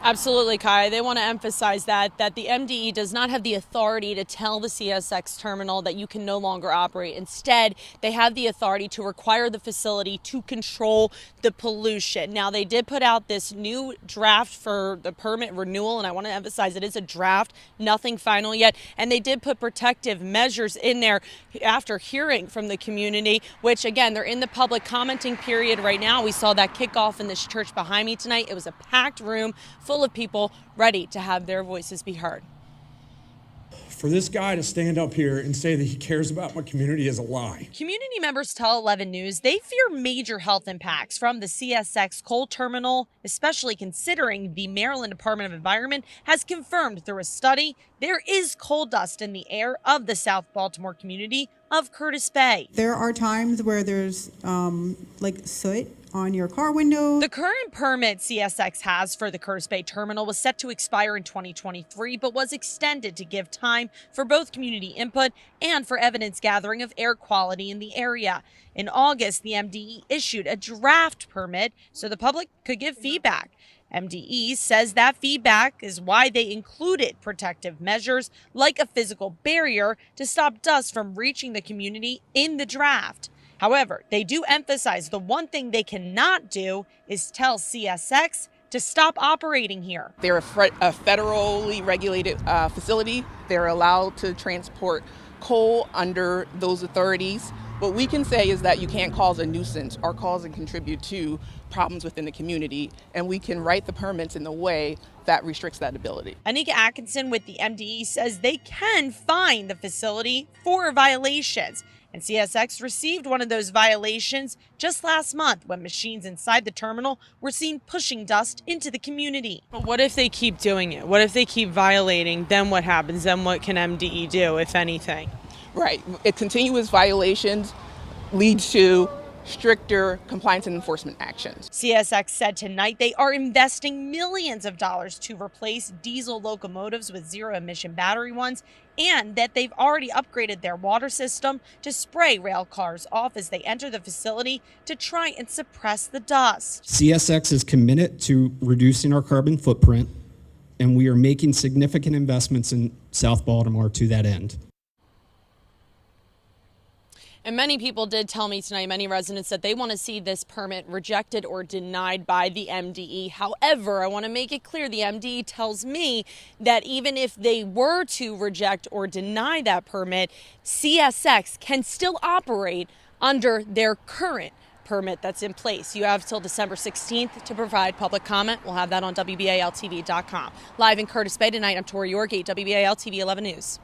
Absolutely, Kai. They want to emphasize that the MDE does not have the authority to tell the CSX terminal that you can no longer operate. Instead, they have the authority to require the facility to control the pollution. Now, they did put out this new draft for the permit renewal, and I want to emphasize it is a draft, nothing final yet. And they did put protective measures in there after hearing from the community, which, again, they're in the public commenting period right now. We saw that kickoff in this church behind me tonight. It was a packed room full of people ready to have their voices be heard. For this guy to stand up here and say that he cares about my community is a lie. Community members tell 11 News they fear major health impacts from the CSX coal terminal, especially considering the Maryland Department of Environment has confirmed through a study there is coal dust in the air of the South Baltimore community of Curtis Bay. There are times where there's like soot on your car window. The current permit CSX has for the Curtis Bay terminal was set to expire in 2023, but was extended to give time for both community input and for evidence gathering of air quality in the area. In August, the MDE issued a draft permit so the public could give feedback. MDE says that feedback is why they included protective measures like a physical barrier to stop dust from reaching the community in the draft. However, they do emphasize the one thing they cannot do is tell CSX to stop operating here. They're a federally regulated facility. They're allowed to transport coal under those authorities. What we can say is that you can't cause a nuisance or cause and contribute to problems within the community, and we can write the permits in a way that restricts that ability. Anika Atkinson with the MDE says they can fine the facility for violations. And CSX received one of those violations just last month when machines inside the terminal were seen pushing dust into the community. But what if they keep doing it? What if they keep violating? Then what happens? Then what can MDE do, if anything? Right. Continuous violations leads to stricter compliance and enforcement actions. CSX said tonight they are investing millions of dollars to replace diesel locomotives with zero-emission battery ones, and that they've already upgraded their water system to spray rail cars off as they enter the facility to try and suppress the dust. CSX is committed to reducing our carbon footprint, and we are making significant investments in South Baltimore to that end. And many people did tell me tonight, many residents, that they want to see this permit rejected or denied by the MDE. However, I want to make it clear the MDE tells me that even if they were to reject or deny that permit, CSX can still operate under their current permit that's in place. You have till December 16th to provide public comment. We'll have that on WBALTV.com. Live in Curtis Bay tonight, I'm Tori Yorgate, WBAL-TV 11 News.